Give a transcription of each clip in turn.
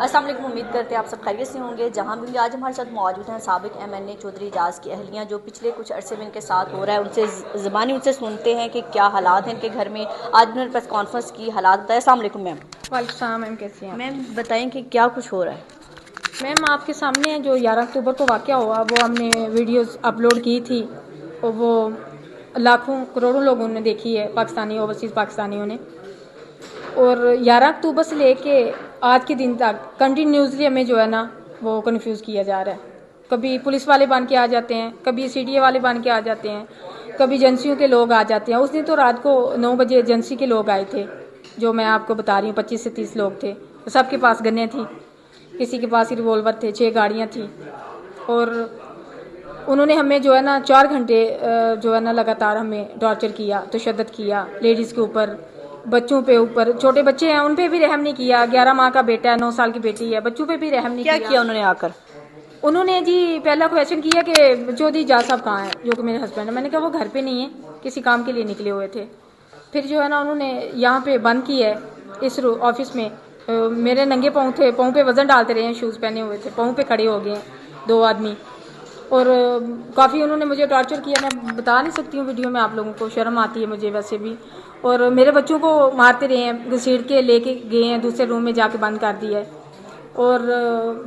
अस्सलाम वालेकुम। उम्मीद करते हैं आप सब खैरियत से होंगे। जहां भी आज हमारे साथ मौजूद हैं साबिक MNA चौधरी एजाज की अहलियाँ, जो पिछले कुछ अरसे में इनके साथ हो रहा है उनसे ज़बानी उनसे सुनते हैं कि क्या हालात हैं इनके घर में। आज उन्होंने प्रेस कॉन्फ्रेंस की, हालात बताए। अस्सलाम वालेकुम मैम। वालेकुम मैम, कैसी हैं? मैम बताएं कि क्या कुछ हो रहा है। मैम आपके सामने जो 11 अक्टूबर को वाक़या हुआ वो हमने वीडियोस अपलोड की थी और वो लाखों करोड़ों लोगों ने देखी है, पाकिस्तानी ओवरसीज़ पाकिस्तानियों ने। और 11 अक्टूबर से लेके आज के दिन तक कंटिन्यूसली हमें जो है ना वो कन्फ्यूज़ किया जा रहा है। कभी पुलिस वाले बन के आ जाते हैं, कभी CDA वाले बन के आ जाते हैं, कभी एजेंसियों के लोग आ जाते हैं। उस दिन तो रात को 9 बजे एजेंसी के लोग आए थे, जो मैं आपको बता रही हूँ 25 से 30 लोग थे। सबके पास गन्ने थी, किसी के पास रिवॉल्वर थे, 6 गाड़ियाँ थी। और उन्होंने हमें जो है ना 4 घंटे जो है ना लगातार हमें टॉर्चर किया, तशद्दुद किया लेडीज़ के ऊपर, बच्चों पे ऊपर। छोटे बच्चे हैं उन पे भी रहम नहीं किया। 11 माह का बेटा है, 9 साल की बेटी है, बच्चों पे भी रहम नहीं क्या किया उन्होंने आकर? उन्होंने जी पहला क्वेश्चन किया कि चौधरी एजाज साहब कहाँ हैं, जो कि मेरे हस्बैंड है। मैंने कहा वो घर पे नहीं है, किसी काम के लिए निकले हुए थे। फिर जो है ना उन्होंने यहाँ पे बंद की है इस ऑफिस में। मेरे नंगे पाँव थे, पाँव पे वजन डालते रहे हैं, शूज़ पहने हुए थे, पाँव पे खड़े हो गए 2 आदमी। और काफ़ी उन्होंने मुझे टॉर्चर किया। मैं बता नहीं सकती हूँ वीडियो में, आप लोगों को शर्म आती है मुझे वैसे भी। और मेरे बच्चों को मारते रहे हैं, घसीट के लेके गए हैं, दूसरे रूम में जाके बंद कर दिया है। और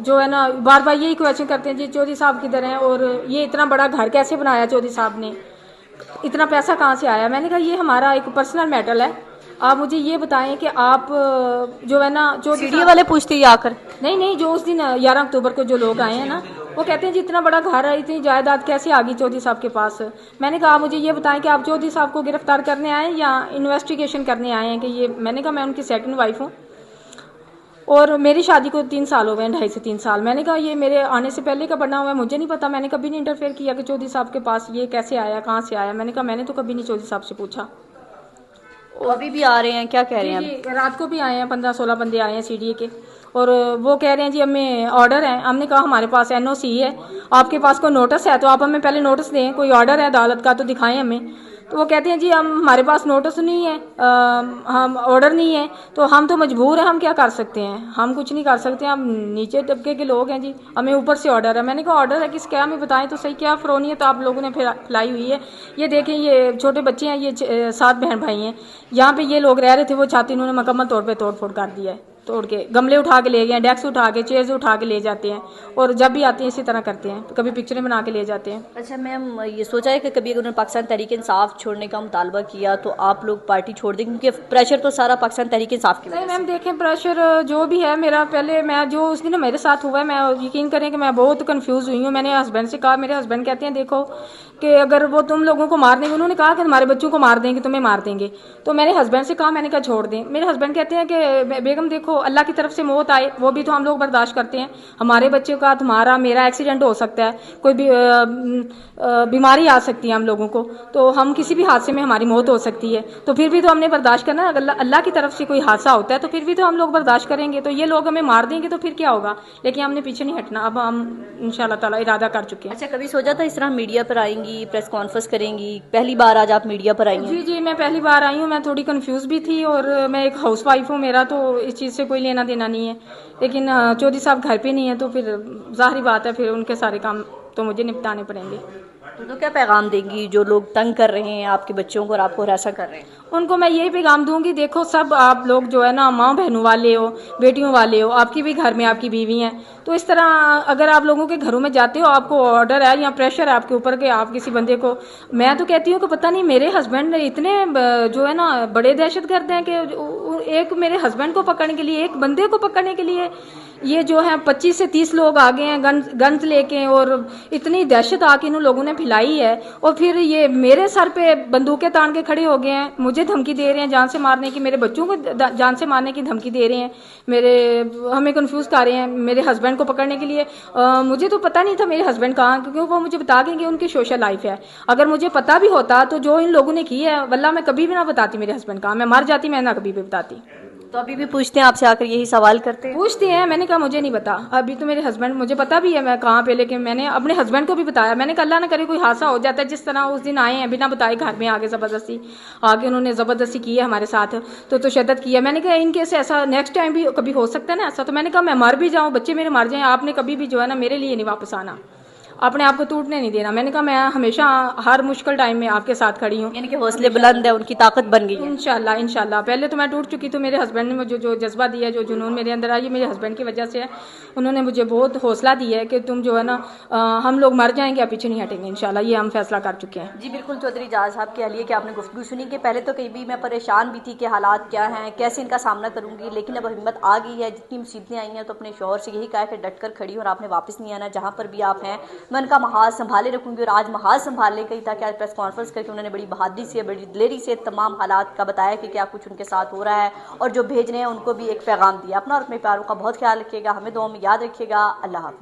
जो है ना बार बार यही क्वेश्चन करते हैं जी चौधरी साहब किधर हैं, और ये इतना बड़ा घर कैसे बनाया चौधरी साहब ने, इतना पैसा कहाँ से आया। मैंने कहा ये हमारा एक पर्सनल मैटर है, आप मुझे ये बताएं कि आप जो है ना CDA वाले पूछते ही आकर? नहीं, जो उस दिन 11 अक्टूबर को जो लोग आए हैं ना, वो कहते हैं जी इतना बड़ा घर है, इतनी जायदाद कैसे आ गई चौधरी साहब के पास। मैंने कहा मुझे ये बताएं कि आप चौधरी साहब को गिरफ्तार करने आए हैं या इन्वेस्टिगेशन करने आए हैं कि ये। मैंने कहा मैं उनकी सेकंड वाइफ हूँ और मेरी शादी को 3 साल हो गए, 2.5 से 3 साल। मैंने कहा ये मेरे आने से पहले का बना हुआ है, मुझे नहीं पता, मैंने कभी नहीं इंटरफेयर किया कि चौधरी साहब के पास ये कैसे आया, कहाँ से आया। मैंने कहा मैंने तो कभी नहीं चौधरी साहब से पूछा। अभी भी आ रहे हैं, क्या कह रहे हैं? जी रात को भी आए हैं, 15-16 बंदे आए हैं CDA के, और वो कह रहे हैं जी हमें ऑर्डर है। हमने कहा हमारे पास NOC है, आपके पास कोई नोटिस है तो आप हमें पहले नोटिस दें, कोई ऑर्डर है अदालत का तो दिखाएं हमें। तो वो कहते हैं जी हम हमारे पास नोटिस नहीं है, हम ऑर्डर नहीं है, तो हम तो मजबूर हैं, हम क्या कर सकते हैं, हम कुछ नहीं कर सकते, हम नीचे तबके के लोग हैं जी, हमें ऊपर से ऑर्डर है। मैंने कहा ऑर्डर है किस, क्या हमें बताएं तो सही, क्या फ़िरौनियत तो आप लोगों ने फैलाई हुई है। ये देखें, ये छोटे बच्चे हैं, ये 7 बहन भाई हैं, यहाँ पे ये लोग रह रहे थे, वो छाती इन्होंने मुकम्मल तौर पे तोड़ फोड़ कर दिया है। तोड़ के गमले उठा के ले गए हैं, डेस्क उठा के, चेयर्स उठा के ले जाते हैं, और जब भी आते हैं इसी तरह करते हैं, कभी पिक्चरें बना के ले जाते हैं। अच्छा मैम, ये सोचा है कि कभी अगर उन्होंने पाकिस्तान तहरीक इंसाफ छोड़ने का मुतालबा किया तो आप लोग पार्टी छोड़ देंगे, क्योंकि प्रेशर तो सारा पाकिस्तान तहरीक इंसाफ की वजह से? नहीं मैम देखें, प्रेशर जो भी है मेरा, पहले मैं जो उस दिन मेरे साथ हुआ है, मैं यकीन करें कि मैं बहुत कंफ्यूज हुई हूँ। मैंने हस्बैंड से कहा, मेरे हस्बैंड कहते हैं देखो कि अगर वो तुम लोगों को मार देंगे, उन्होंने कहा कि हमारे बच्चों को मार देंगे, तुम्हें मार देंगे। तो मैंने हस्बैंड से कहा, मैंने कहा छोड़ दें। मेरे हस्बैंड कहते हैं कि बेगम देखो अल्लाह की तरफ से मौत आए वो भी तो हम लोग बर्दाश्त करते हैं, हमारे बच्चे का, तुम्हारा, मेरा एक्सीडेंट हो सकता है, कोई भी बीमारी आ सकती है हम लोगों को, तो हम किसी भी हादसे में हमारी मौत हो सकती है, तो फिर भी तो हमने बर्दाश्त करना है। अगर अल्लाह की तरफ से कोई हादसा होता है तो फिर भी तो हम लोग बर्दाश्त करेंगे, तो ये लोग हमें मार देंगे तो फिर क्या होगा। लेकिन हमने पीछे नहीं हटना, अब हम इंशाल्लाह ताला इरादा कर चुके हैं। अच्छा, कभी सोचा था इस तरह मीडिया पर आएंगी, प्रेस कॉन्फ्रेंस करेंगी? पहली बार आज आप मीडिया पर आई हैं? जी मैं पहली बार आई हूँ, मैं थोड़ी कंफ्यूज भी थी, और मैं एक हाउस वाइफ हूँ, मेरा तो इस चीज़ से कोई लेना देना नहीं है। लेकिन चौधरी साहब घर पे नहीं है तो फिर जाहिर बात है, फिर उनके सारे काम तो मुझे निपटाने पड़ेंगे। तो क्या पैगाम देंगी जो लोग तंग कर रहे हैं आपके बच्चों को और आपको हरासा कर रहे हैं? उनको मैं यही पैगाम दूंगी, देखो सब आप लोग जो है ना माँ बहनों वाले हो, बेटियों वाले हो, आपकी भी घर में आपकी बीवी हैं, तो इस तरह अगर आप लोगों के घरों में जाते हो, आपको ऑर्डर है या प्रेशर है आपके ऊपर कि आप किसी बंदे को, मैं तो कहती हूँ कि पता नहीं मेरे हस्बैंड इतने जो है ना बड़े दहशतगर्द हैं कि एक मेरे हस्बैंड को पकड़ने के लिए, एक बंदे को पकड़ने के लिए ये जो है 25 से 30 लोग आ गए हैं गन्स लेके, और इतनी दहशत आके इन लोगों ने फैलाई है। और फिर ये मेरे सर पे बंदूकें तान के खड़े हो गए हैं, मुझे धमकी दे रहे हैं जान से मारने की, मेरे बच्चों को जान से मारने की धमकी दे रहे हैं, हमें कंफ्यूज कर रहे हैं मेरे हस्बैंड को पकड़ने के लिए। मुझे तो पता नहीं था मेरे हस्बैंड कहाँ, क्योंकि वो मुझे बता देंगे उनकी सोशल लाइफ है। अगर मुझे पता भी होता तो जो इन लोगों ने की है वल्लाह मैं कभी भी ना बताती मेरे हस्बैंड कहाँ, मैं मर जाती, मैं ना कभी भी बताती। तो अभी भी पूछते हैं आपसे, आकर यही सवाल करते हैं? पूछते हैं, मैंने कहा मुझे नहीं पता। अभी तो मेरे हस्बैंड, मुझे पता भी है मैं कहाँ पे, लेकिन मैंने अपने हस्बैंड को भी बताया। मैंने कहा अल्लाह ना करे कोई हादसा हो जाता है, जिस तरह उस दिन आए हैं बिना बताए घर में आगे ज़बरदस्ती आगे उन्होंने ज़बरदस्ती की है हमारे साथ, तो तशद्दुद किया। मैंने कहा इनके से ऐसा नेक्स्ट टाइम भी कभी हो सकता है ना ऐसा, तो मैंने कहा मैं मर भी जाऊँ, बच्चे मेरे मर जाएं, आपने कभी भी जो है ना मेरे लिए नहीं वापस आना, अपने आप को टूटने नहीं देना। मैंने कहा मैं हमेशा हर मुश्किल टाइम में आपके साथ खड़ी हूँ। यानी कि हौसले बुलंद है, उनकी ताकत बन गई है। इंशाल्लाह इंशाल्लाह। पहले तो मैं टूट चुकी, तो मेरे हस्बैंड ने मुझे जो जज्बा दिया, जो जुनून मेरे अंदर आई, मेरे हस्बैंड की वजह से है। उन्होंने मुझे बहुत हौसला दिया है कि तुम जो है ना हम लोग मर जाएंगे, अब पीछे नहीं हटेंगे इंशाल्लाह, ये हम फैसला कर चुके हैं। जी बिल्कुल, चौधरी एजाज साहब के अहलिया की आपने गुफ्तगू सुनी कि पहले तो कहीं भी मैं परेशान भी थी कि हालात क्या हैं, कैसे इनका सामना करूंगी, लेकिन अब हिम्मत आ गई है। जितनी मुसीबतें आई हैं तो अपने शौहर से यही कहा है कि डट कर खड़ी और आपने वापस नहीं आना। जहाँ पर भी आप हैं मैं उनका महाज संभाले रखूंगी, और आज महाज संभालने गई था कि आज प्रेस कॉन्फ्रेंस करके उन्होंने बड़ी बहादुरी से, बड़ी दिलेरी से तमाम हालात का बताया कि क्या कुछ उनके साथ हो रहा है, और जो भेज रहे हैं उनको भी एक पैगाम दिया। अपना और अपने प्यारों का बहुत ख्याल रखिएगा, हमें दुआ में याद रखिएगा। अल्लाह हाफ़िज़।